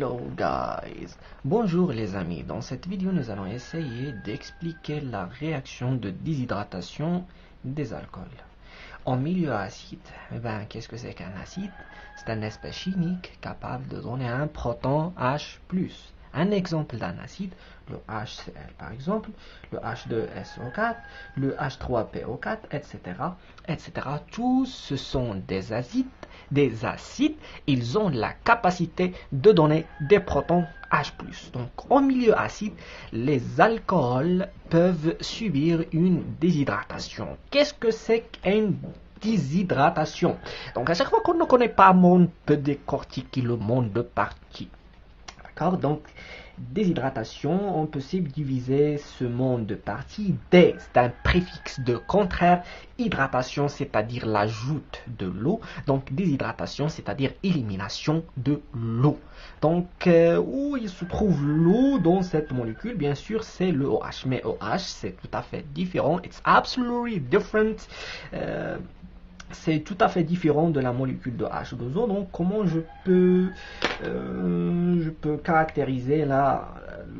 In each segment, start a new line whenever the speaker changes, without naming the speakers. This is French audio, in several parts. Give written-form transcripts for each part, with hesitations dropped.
Hello guys, bonjour les amis. Dans cette vidéo nous allons essayer d'expliquer la réaction de déshydratation des alcools. En milieu acide, qu'est-ce que c'est qu'un acide? C'est une espèce chimique capable de donner un proton H+. Un exemple d'un acide, le HCl par exemple, le H2SO4, le H3PO4, etc., etc. Tous ce sont des acides. Ils ont la capacité de donner des protons H+. Donc, en milieu acide, les alcools peuvent subir une déshydratation. Qu'est-ce que c'est qu'une déshydratation? Donc, à chaque fois qu'on ne connaît pas, on peut décortiquer le monde de parties. D'accord? Donc, déshydratation, on peut subdiviser ce monde de parties. Dé, c'est un préfixe de contraire. Hydratation, c'est-à-dire l'ajout de l'eau. Donc, déshydratation, c'est-à-dire élimination de l'eau. Donc, où il se trouve l'eau dans cette molécule? Bien sûr, c'est le OH. Mais OH, c'est tout à fait différent. It's absolutely different. C'est tout à fait différent de la molécule de H2O. Donc, comment je peux caractériser la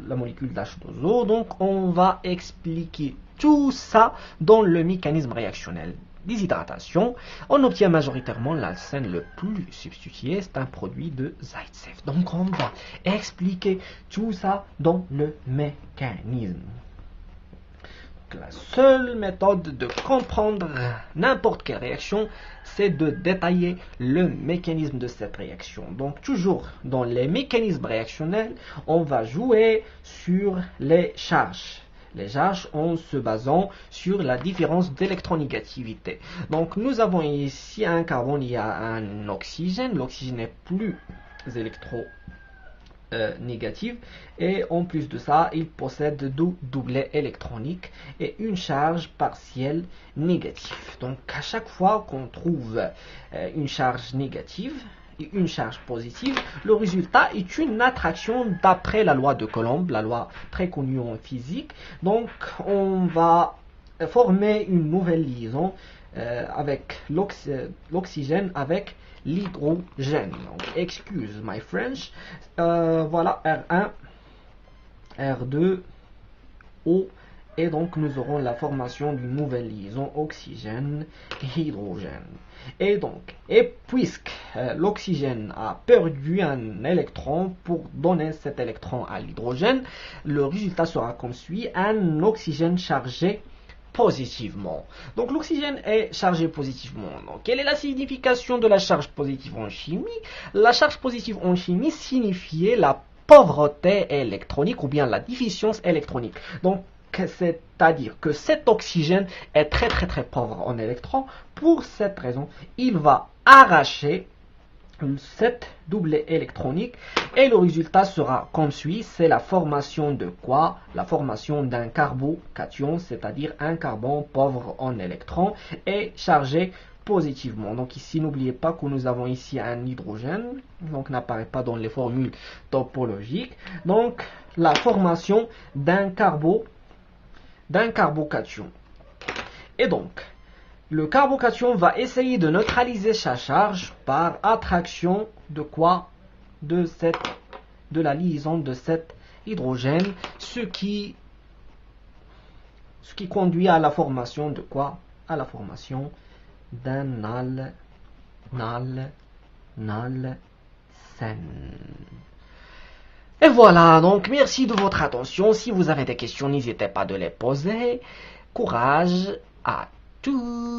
molécule d'H2O? Donc, on va expliquer tout ça dans le mécanisme réactionnel. Déshydratation, on obtient majoritairement l'alcène le plus substitué, c'est un produit de Zaitsev. Donc, on va expliquer tout ça dans le mécanisme. La seule méthode de comprendre n'importe quelle réaction, c'est de détailler le mécanisme de cette réaction. Donc, toujours dans les mécanismes réactionnels, on va jouer sur les charges. Les charges en se basant sur la différence d'électronégativité. Donc, nous avons ici un carbone, il y a un oxygène. L'oxygène est plus négative, et en plus de ça il possède deux doublets électroniques et une charge partielle négative. Donc à chaque fois qu'on trouve une charge négative et une charge positive, le résultat est une attraction d'après la loi de Coulomb, la loi très connue en physique. Donc on va former une nouvelle liaison avec l'oxygène avec l'hydrogène. Excuse my French. Voilà, R1, R2, O. Et donc nous aurons la formation d'une nouvelle liaison oxygène-hydrogène. Et puisque l'oxygène a perdu un électron pour donner cet électron à l'hydrogène, le résultat sera comme suit: un oxygène chargé positivement. Donc l'oxygène est chargé positivement. Donc quelle est la signification de la charge positive en chimie? La charge positive en chimie signifiait la pauvreté électronique ou bien la déficience électronique. Donc c'est-à-dire que cet oxygène est très pauvre en électrons. Pour cette raison, il va arracher cette doublet électronique et le résultat sera comme suit: c'est la formation de quoi? La formation d'un carbocation, c'est-à-dire un carbone pauvre en électrons et chargé positivement. Donc ici, n'oubliez pas que nous avons ici un hydrogène, donc n'apparaît pas dans les formules topologiques. Donc la formation d'un carbocation. Et donc le carbocation va essayer de neutraliser sa charge par attraction de quoi? De la liaison de cet hydrogène, ce qui conduit à la formation de quoi? À la formation d'un alcène. Et voilà, donc merci de votre attention. Si vous avez des questions, n'hésitez pas de les poser. Courage à tous.